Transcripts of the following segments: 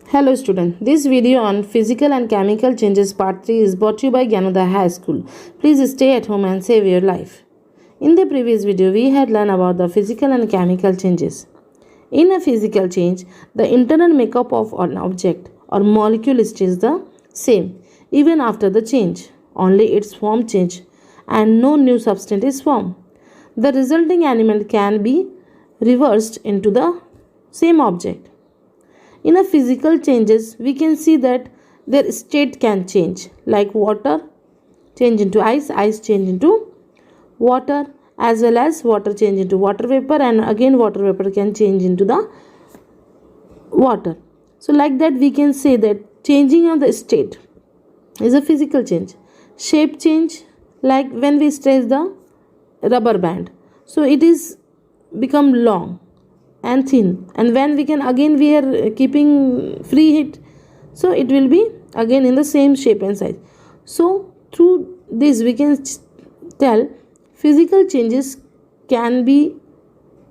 Hello student, this video on physical and chemical changes part 3 is brought to you by Gyanodaya High School. Please stay at home and save your life. In the previous video, we had learned about the physical and chemical changes. In a physical change, the internal makeup of an object or molecule stays the same even after the change. Only its form change and no new substance is formed. The resulting element can be reversed into the same object. In a physical changes, we can see that their state can change, like water change into ice, ice change into water, as well as water change into water vapor, and again water vapor can change into the water. So like that we can say that changing of the state is a physical change. Shape change, like when we stretch the rubber band, so it is become long and thin, and when we are keeping free heat, so it will be again in the same shape and size. So through this we can tell physical changes can be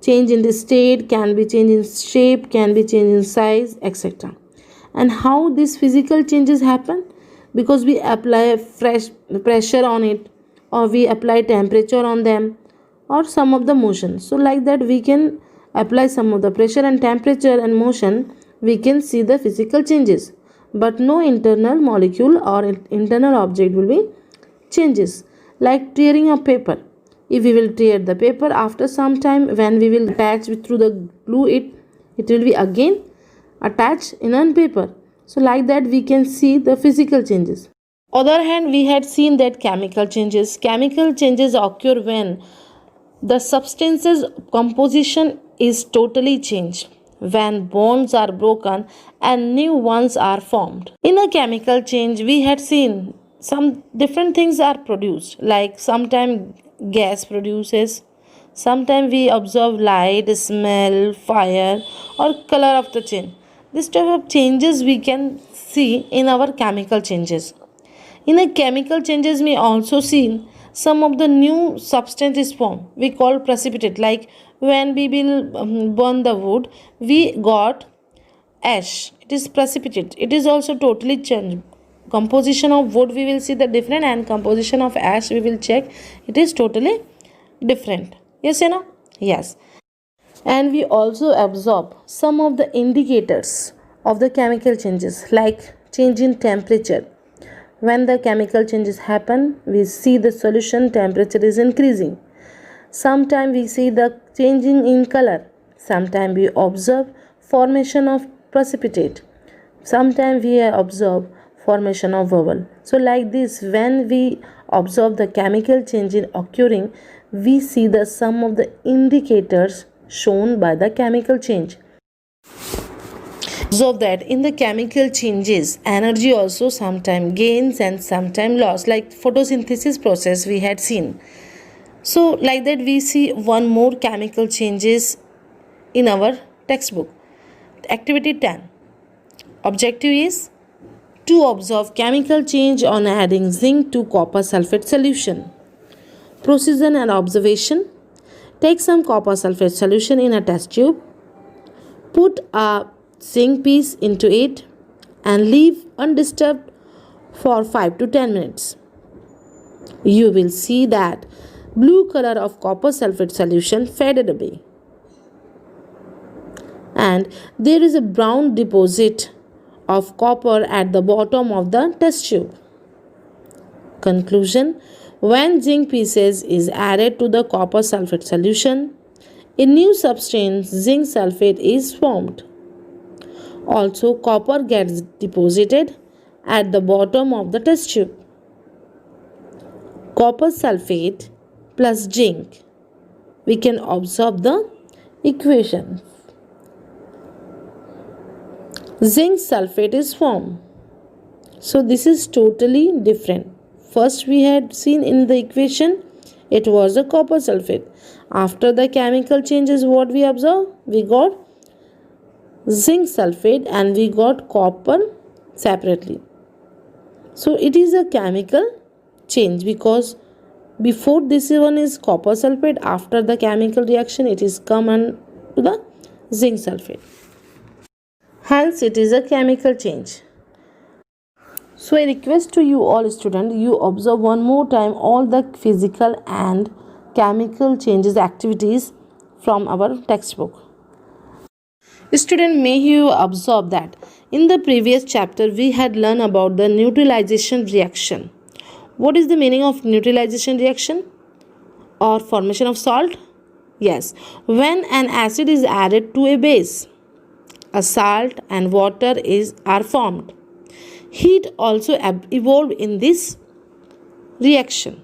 change in the state, can be change in shape, can be change in size, etc. And how these physical changes happen? Because we apply fresh pressure on it, or we apply temperature on them, or some of the motion. So like that we can apply some of the pressure and temperature and motion, we can see the physical changes, but no internal molecule or internal object will be changes. Like tearing of paper, if we will tear the paper, after some time when we will attach through the glue, it will be again attached in a paper. So like that we can see the physical changes. Other hand, we had seen that chemical changes occur when the substance's composition is totally changed, when bonds are broken and new ones are formed. In a chemical change, we had seen some different things are produced, like sometimes gas produces, sometimes we observe light, smell, fire, or color of the change. This type of changes we can see in our chemical changes. In a chemical changes, we also see some of the new substance is formed. We call precipitate. Like when we will burn the wood, we got ash. It is precipitate. It is also totally changed. Composition of wood we will see the different, and composition of ash we will check. It is totally different. Yes, you know. Yes. And we also absorb some of the indicators of the chemical changes, like change in temperature. When the chemical changes happen, we see the solution temperature is increasing. Sometimes we see the changing in color. Sometimes we observe formation of precipitate. Sometimes we observe formation of bubble. So like this, when we observe the chemical change in occurring, we see the sum of the indicators shown by the chemical change. Observe that in the chemical changes, energy also sometimes gains and sometimes loss, like photosynthesis process we had seen. So like that we see one more chemical changes in our textbook. Activity 10. Objective is to observe chemical change on adding zinc to copper sulfate solution. Procedure and observation. Take some copper sulfate solution in a test tube. Put a zinc piece into it and leave undisturbed for 5 to 10 minutes. You will see that blue color of copper sulfate solution faded away, and there is a brown deposit of copper at the bottom of the test tube. Conclusion: when zinc pieces is added to the copper sulfate solution, a new substance, zinc sulfate, is formed. Also, copper gets deposited at the bottom of the test tube. Copper sulfate plus zinc. We can observe the equation. Zinc sulfate is formed. So this is totally different. First we had seen in the equation, it was a copper sulfate. After the chemical changes, what we observe? We got zinc sulfate and we got copper separately. So it is a chemical change, because before this one is copper sulfate, after the chemical reaction it is come on to the zinc sulfate. Hence, it is a chemical change. So, I request to you all students, you observe one more time all the physical and chemical changes activities from our textbook. Student, may you observe that in the previous chapter we had learned about the neutralization reaction. What is the meaning of neutralization reaction or formation of salt? Yes, when an acid is added to a base, a salt and water are formed. Heat also evolved in this reaction.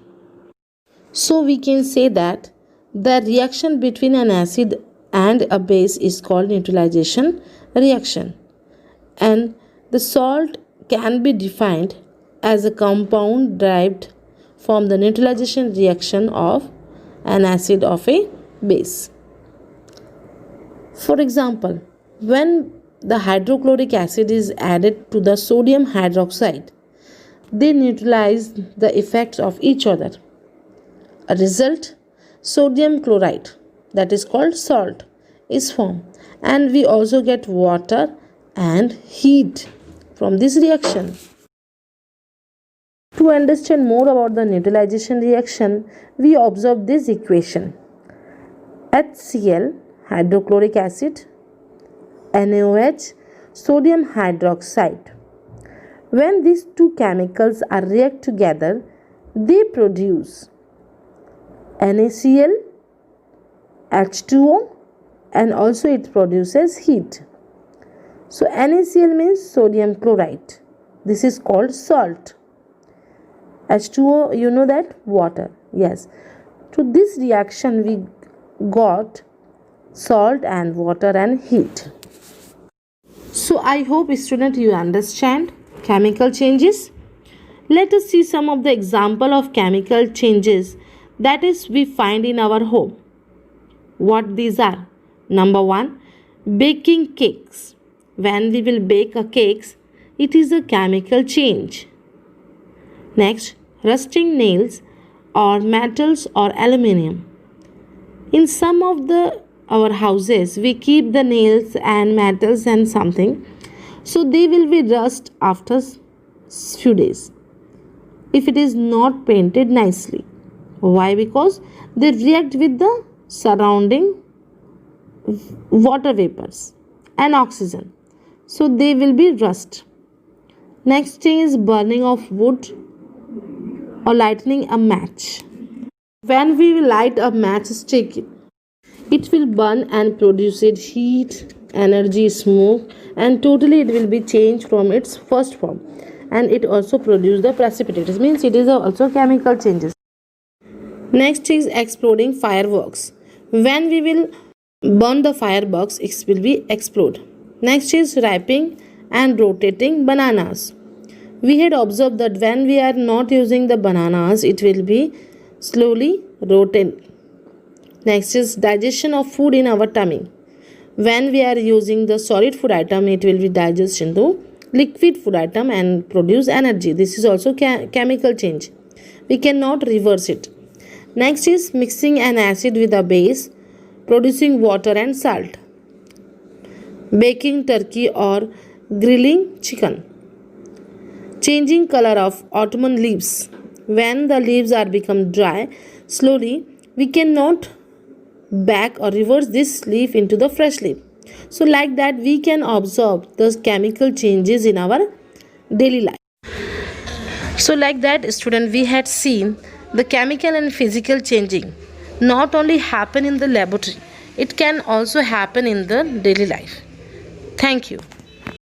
So we can say that the reaction between an acid and a base is called neutralization reaction, and the salt can be defined as a compound derived from the neutralization reaction of an acid of a base. For example, when the hydrochloric acid is added to the sodium hydroxide, they neutralize the effects of each other. A result, sodium chloride, that is called salt, is formed, and we also get water and heat from this reaction. To understand more about the neutralization reaction, we observe this equation: HCl, hydrochloric acid, NaOH, sodium hydroxide. When these two chemicals are react together, they produce NaCl, H2O, and also it produces heat. So NaCl means sodium chloride. This is called salt. H2O, you know that, water. Yes. To this reaction we got salt and water and heat. So I hope student you understand chemical changes. Let us see some of the example of chemical changes that is we find in our home. What these are? Number 1, baking cakes. When we will bake a cakes, it is a chemical change. Next, rusting nails or metals or aluminium. In some of our houses, we keep the nails and metals and something, so they will be rust after few days if it is not painted nicely. Why? Because they react with the surrounding water vapors and oxygen, so they will be rust. Next thing is burning of wood or lighting a match. When we light a matchstick, it will burn and produce heat, energy, smoke, and totally it will be changed from its first form, and it also produce the precipitate. Means it is also chemical changes. Next is exploding fireworks. When we will burn the fireworks, it will be explode. Next is ripening and rotating bananas. We had observed that when we are not using the bananas, it will be slowly rotating. Next is digestion of food in our tummy. When we are using the solid food item, it will be digested into liquid food item and produce energy. This is also chemical change. We cannot reverse it. Next is mixing an acid with a base, producing water and salt. Baking turkey or grilling chicken. Changing color of autumn leaves. When the leaves are become dry, slowly we cannot back or reverse this leaf into the fresh leaf. So like that we can observe the chemical changes in our daily life. So like that student, we had seen the chemical and physical changing not only happen in the laboratory, it can also happen in the daily life. Thank you.